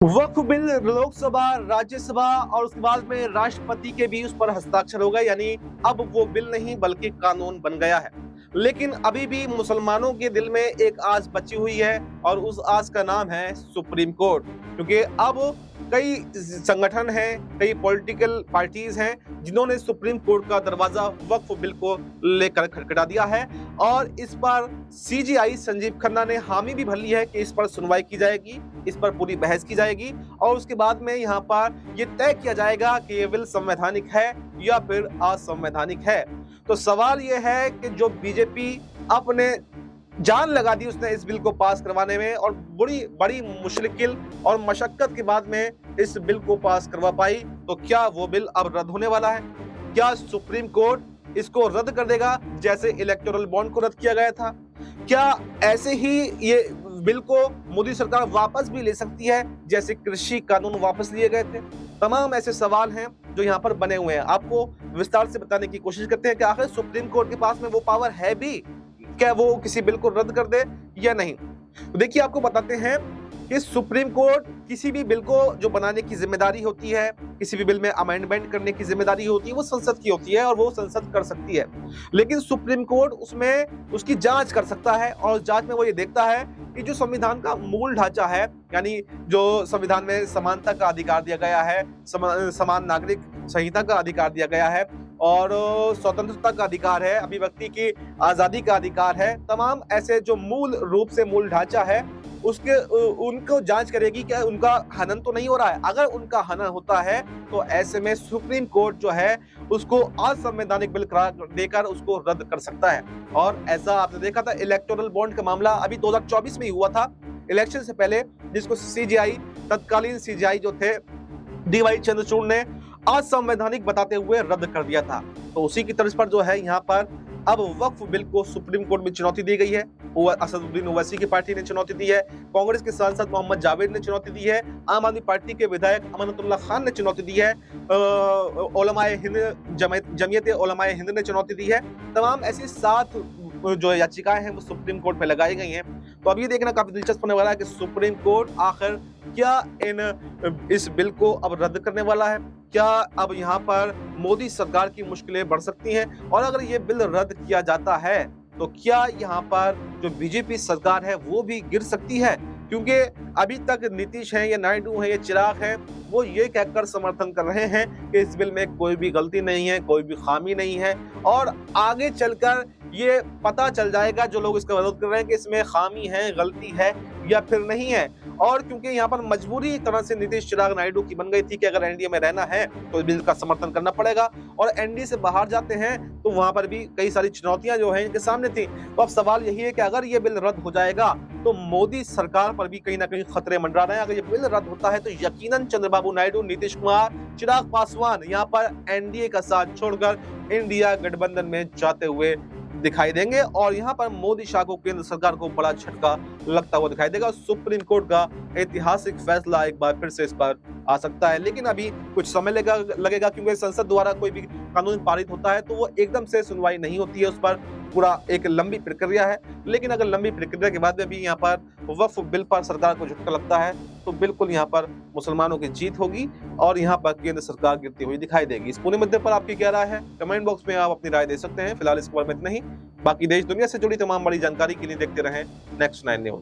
वक्फ bill Lok Sabha, Rajya Sabha और उसके बाद में राष्ट्रपति के भी उस पर हस्ताक्षर हो गए, यानी अब वो बिल नहीं बल्कि कानून बन गया है। लेकिन अभी भी मुसलमानों के दिल में एक आस बची हुई है और उस आस का नाम है सुप्रीम कोर्ट। क्योंकि अब कई संगठन हैं, कई पॉलिटिकल पार्टीज हैं जिन्होंने सुप्रीम कोर्ट का दरवाजा वक्फ बिल को लेकर खटखटा दिया है और इस पर सीजीआई संजीव खन्ना ने हामी भी भर ली है कि इस पर सुनवाई की जाएगी, इस पर पूरी बहस की जाएगी और उसके बाद में यहाँ पर ये तय किया जाएगा कि ये बिल संवैधानिक है या फिर असंवैधानिक है। तो सवाल ये है कि जो बीजेपी अपने जान लगा दी उसने इस बिल को पास करवाने में और बड़ी बड़ी मुश्किल और मशक्कत के बाद में इस बिल को पास करवा पाई, तो क्या वो बिल अब रद्द होने वाला है? क्या सुप्रीम कोर्ट इसको रद्द कर देगा जैसे इलेक्टोरल बॉन्ड को रद्द किया गया था? क्या ऐसे ही ये बिल को मोदी सरकार वापस भी ले सकती है जैसे कृषि कानून वापस लिए गए थे? तमाम ऐसे सवाल हैं जो यहाँ पर बने हुए हैं। आपको विस्तार से बताने की कोशिश करते हैं कि आखिर सुप्रीम कोर्ट के पास में वो पावर है भी, क्या वो किसी बिल को रद्द कर दे या नहीं। तो देखिए, आपको बताते हैं कि सुप्रीम कोर्ट किसी भी बिल को जो बनाने की जिम्मेदारी होती है, किसी भी बिल में अमेंडमेंट करने की जिम्मेदारी होती है, वो संसद की होती है और वो संसद कर सकती है। लेकिन सुप्रीम कोर्ट उसमें उसकी जांच कर सकता है और जांच में वो ये देखता है कि जो संविधान का मूल ढांचा है, यानी जो संविधान में समानता का अधिकार दिया गया है, समान नागरिक संहिता का अधिकार दिया गया है और स्वतंत्रता का अधिकार है, अभिव्यक्ति की आजादी का अधिकार है, तमाम ऐसे जो मूल रूप से मूल ढांचा है उसके उनको जांच करेगी क्या उनका हनन तो नहीं हो रहा है। अगर उनका हनन होता है तो ऐसे में सुप्रीम कोर्ट जो है उसको असंवैधानिक बिल करार देकर उसको रद्द कर सकता है। और ऐसा आपने देखा था इलेक्टोरल बॉन्ड का मामला अभी 2024 में ही हुआ था, इलेक्शन से पहले, जिसको सीजीआई, तत्कालीन सीजीआई जो थे डीवाई चंद्रचूड़ ने असंवैधानिक बताते हुए रद्द कर दिया था। तो उसी की तर्ज पर जो है यहाँ पर अब वक्फ बिल को सुप्रीम कोर्ट में चुनौती दी गई है। असदुद्दीन ओवैसी की पार्टी ने चुनौती दी है, कांग्रेस के सांसद मोहम्मद जावेद ने चुनौती दी है, आम आदमी पार्टी के विधायक अमानतुल्लाह खान ने चुनौती दी है, उलमाए हिंद जमीयत उलमाए हिंद ने चुनौती दी है। तमाम ऐसी 7 जो याचिकाएं हैं वो सुप्रीम कोर्ट में लगाई गई हैं। तो अब ये देखना काफी दिलचस्प होने वाला है कि सुप्रीम कोर्ट आखिर क्या इस बिल को अब रद्द करने वाला है। क्या अब यहाँ पर मोदी सरकार की मुश्किलें बढ़ सकती हैं और अगर ये बिल रद्द किया जाता है तो क्या यहाँ पर जो बीजेपी सरकार है वो भी गिर सकती है? क्योंकि अभी तक नीतीश हैं या नायडू हैं या चिराग हैं, वो ये कहकर समर्थन कर रहे हैं कि इस बिल में कोई भी गलती नहीं है, कोई भी खामी नहीं है और आगे चलकर ये पता चल जाएगा जो लोग इसका विरोध कर रहे हैं कि इसमें खामी है, गलती है या फिर नहीं है। और क्योंकि यहाँ पर मजबूरी एक तरह से नीतीश चिराग नायडू की बन गई थी कि अगर एनडीए में रहना है तो इस बिल का समर्थन करना पड़ेगा और एनडीए से बाहर जाते हैं तो वहां पर भी कई सारी चुनौतियां जो है इनके सामने थी। तो अब सवाल यही है कि अगर ये बिल रद्द हो जाएगा तो मोदी सरकार पर भी कहीं ना कहीं खतरे मंडरा रहे हैं। अगर ये बिल रद्द होता है तो यकीनन चंद्रबाबू नायडू, नीतीश कुमार, चिराग पासवान यहाँ पर एनडीए का साथ छोड़कर इंडिया गठबंधन में जाते हुए दिखाई देंगे और यहाँ पर मोदी शाह को, केंद्र सरकार को बड़ा झटका लगता हुआ दिखाई देगा। सुप्रीम कोर्ट का ऐतिहासिक फैसला एक बार फिर से इस पर आ सकता है, लेकिन अभी कुछ समय लगेगा क्योंकि संसद द्वारा कोई भी कानून पारित होता है तो वो एकदम से सुनवाई नहीं होती है, उस पर पूरा एक लंबी प्रक्रिया है। लेकिन अगर लंबी प्रक्रिया के बाद में भी यहाँ पर वक्फ बिल पर सरकार को झटका लगता है तो बिल्कुल यहाँ पर मुसलमानों की जीत होगी और यहाँ पर केंद्र सरकार गिरती हुई दिखाई देगी। इस पूरे मुद्दे पर आपकी क्या राय है? कमेंट बॉक्स में आप अपनी राय दे सकते हैं। फिलहाल इस खबर में इतना ही। बाकी देश दुनिया से जुड़ी तमाम बड़ी जानकारी के लिए देखते रहें नेक्स्ट 9 न्यूज।